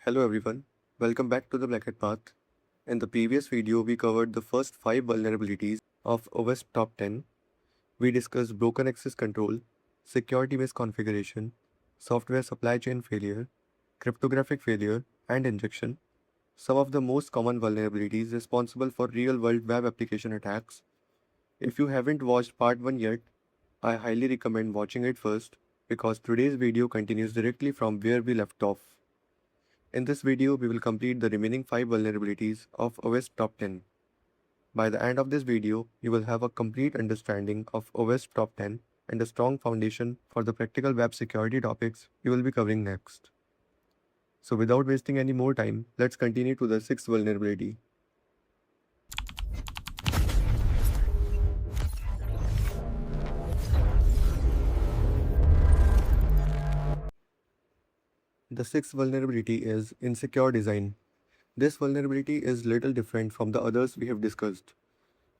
Hello everyone, welcome back to the Black Hat Path. In the previous video, we covered the first 5 vulnerabilities of OWASP Top 10. We discussed broken access control, security misconfiguration, software supply chain failure, cryptographic failure, and injection, some of the most common vulnerabilities responsible for real-world web application attacks. If you haven't watched part 1 yet, I highly recommend watching it first because today's video continues directly from where we left off. In this video, we will complete the remaining 5 vulnerabilities of OWASP Top 10. By the end of this video, you will have a complete understanding of OWASP Top 10 and a strong foundation for the practical web security topics we will be covering next. So without wasting any more time, let's continue to the 6th vulnerability. The 6th vulnerability is insecure design. This vulnerability is little different from the others we have discussed.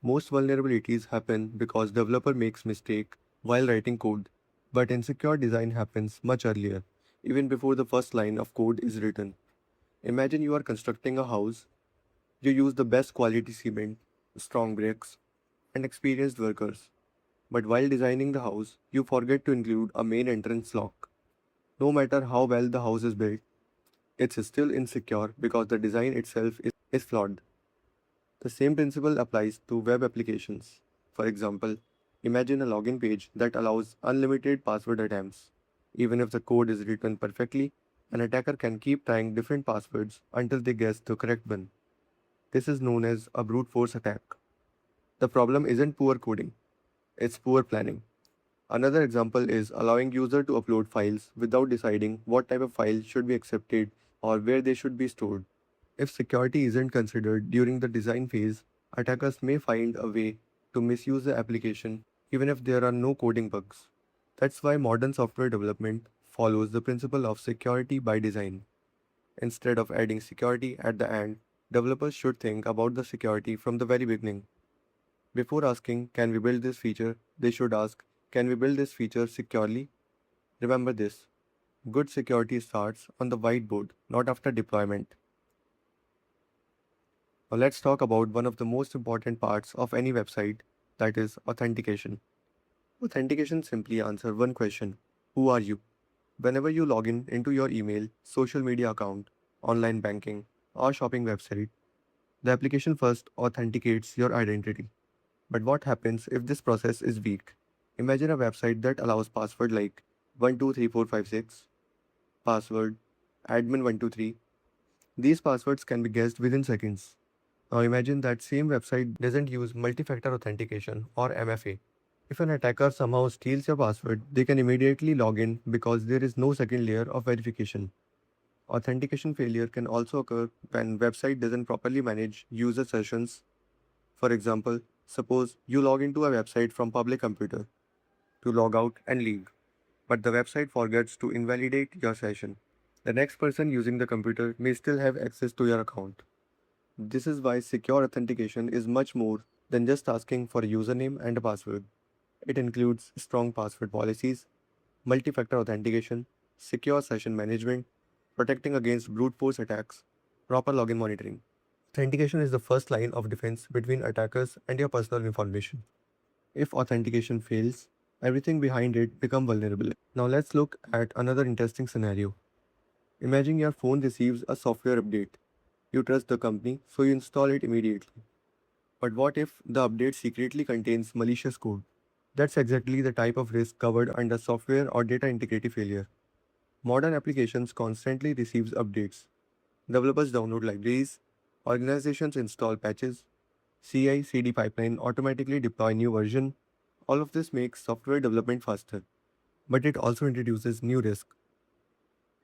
Most vulnerabilities happen because developer makes mistake while writing code, but insecure design happens much earlier, even before the first line of code is written. Imagine you are constructing a house. You use the best quality cement, strong bricks, and experienced workers. But while designing the house, you forget to include a main entrance lock. No matter how well the house is built, it's still insecure because the design itself is flawed. The same principle applies to web applications. For example, imagine a login page that allows unlimited password attempts. Even if the code is written perfectly, an attacker can keep trying different passwords until they guess the correct one. This is known as a brute force attack. The problem isn't poor coding, it's poor planning. Another example is allowing user to upload files without deciding what type of file should be accepted or where they should be stored. If security isn't considered during the design phase, attackers may find a way to misuse the application even if there are no coding bugs. That's why modern software development follows the principle of security by design. Instead of adding security at the end, developers should think about the security from the very beginning. Before asking, can we build this feature, they should ask, can we build this feature securely? Remember this, good security starts on the whiteboard, not after deployment. Now let's talk about one of the most important parts of any website, that is authentication. Authentication simply answers one question: who are you? Whenever you log in into your email, social media account, online banking, or shopping website, the application first authenticates your identity. But what happens if this process is weak? Imagine a website that allows password like 123456, password admin123. These passwords can be guessed within seconds. Now imagine that same website doesn't use multi-factor authentication or MFA. If an attacker somehow steals your password, they can immediately log in because there is no second layer of verification. Authentication failure can also occur when website doesn't properly manage user sessions. For example, suppose you log into a website from public computer to log out and leave, but the website forgets to invalidate your session. The next person using the computer may still have access to your account. This is why secure authentication is much more than just asking for a username and a password. It includes strong password policies, multi-factor authentication, secure session management, protecting against brute force attacks, proper login monitoring. Authentication is the first line of defense between attackers and your personal information. If authentication fails, everything behind it becomes vulnerable. Now let's look at another interesting scenario. Imagine your phone receives a software update. You trust the company, so you install it immediately. But what if the update secretly contains malicious code? That's exactly the type of risk covered under software or data integrity failure. Modern applications constantly receives updates. Developers download libraries, organizations install patches, CI/CD pipeline automatically deploy new version. All of this makes software development faster, but it also introduces new risk.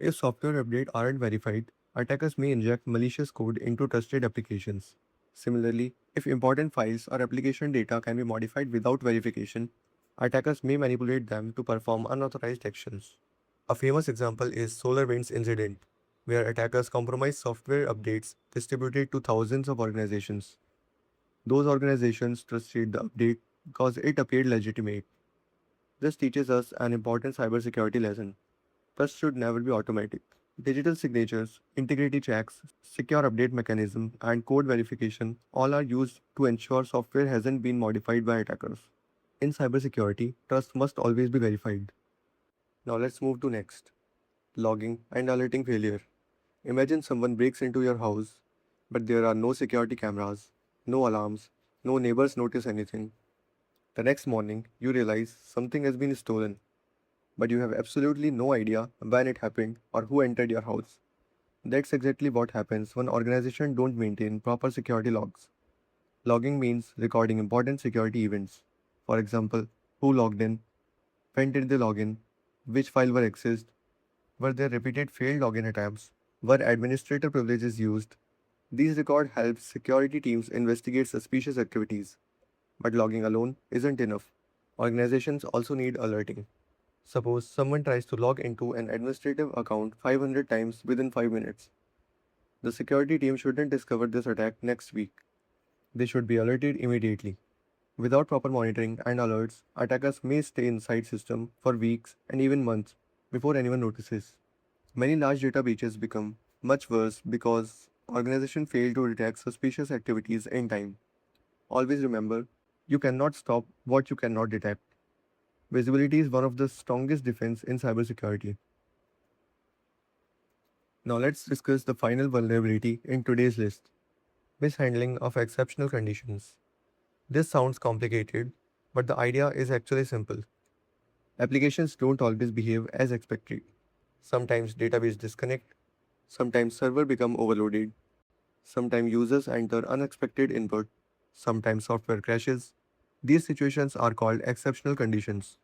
If software updates aren't verified, attackers may inject malicious code into trusted applications. Similarly, if important files or application data can be modified without verification, attackers may manipulate them to perform unauthorized actions. A famous example is SolarWinds incident, where attackers compromised software updates distributed to thousands of organizations. Those organizations trusted the update because it appeared legitimate. This teaches us an important cybersecurity lesson. Trust should never be automatic. Digital signatures, integrity checks, secure update mechanism, and code verification all are used to ensure software hasn't been modified by attackers. In cybersecurity, trust must always be verified. Now let's move to next. Logging and alerting failure. Imagine someone breaks into your house, but there are no security cameras, no alarms, no neighbors notice anything. The next morning, you realize something has been stolen, but you have absolutely no idea when it happened or who entered your house. That's exactly what happens when organizations don't maintain proper security logs. Logging means recording important security events. For example, who logged in, when did they log in, which file were accessed, were there repeated failed login attempts, were administrator privileges used. These records help security teams investigate suspicious activities. But logging alone isn't enough. Organizations also need alerting. Suppose someone tries to log into an administrative account 500 times within 5 minutes. The security team shouldn't discover this attack next week. They should be alerted immediately. Without proper monitoring and alerts, attackers may stay inside system for weeks and even months before anyone notices. Many large data breaches become much worse because organizations fail to detect suspicious activities in time. Always remember, you cannot stop what you cannot detect. Visibility is one of the strongest defense in cybersecurity. Now let's discuss the final vulnerability in today's list. Mishandling of exceptional conditions. This sounds complicated, but the idea is actually simple. Applications don't always behave as expected. Sometimes database disconnect, sometimes server become overloaded, sometimes users enter unexpected input, sometimes software crashes. These situations are called exceptional conditions.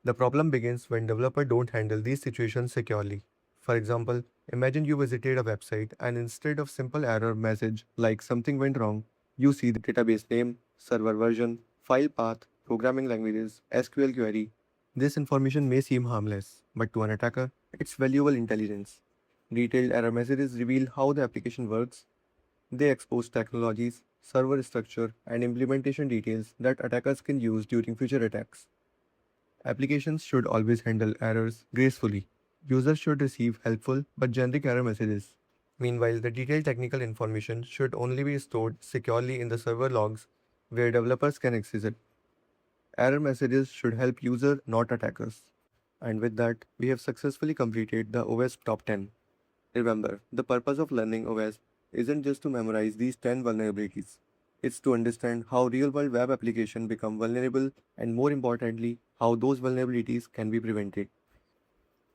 The problem begins when developers don't handle these situations securely. For example, imagine you visited a website and instead of simple error message like something went wrong, you see the database name, server version, file path, programming languages, SQL query. This information may seem harmless, but to an attacker, it's valuable intelligence. Detailed error messages reveal how the application works. They expose technologies, server structure, and implementation details that attackers can use during future attacks. Applications should always handle errors gracefully. Users should receive helpful but generic error messages. Meanwhile, the detailed technical information should only be stored securely in the server logs where developers can access it. Error messages should help users, not attackers. And with that, we have successfully completed the OWASP Top 10. Remember, the purpose of learning OWASP isn't just to memorize these 10 vulnerabilities. It's to understand how real-world web applications become vulnerable and more importantly, how those vulnerabilities can be prevented.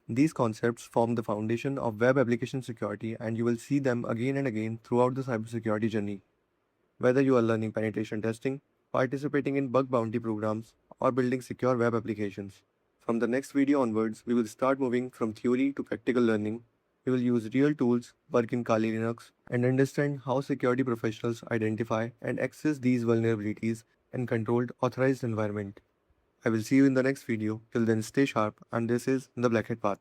These concepts form the foundation of web application security and you will see them again and again throughout the cybersecurity journey. Whether you are learning penetration testing, participating in bug bounty programs, or building secure web applications. From the next video onwards, we will start moving from theory to practical learning. We will use real tools, work in Kali Linux, and understand how security professionals identify and access these vulnerabilities in controlled, authorized environment. I will see you in the next video. Till then, stay sharp, and this is the Black Hat Path.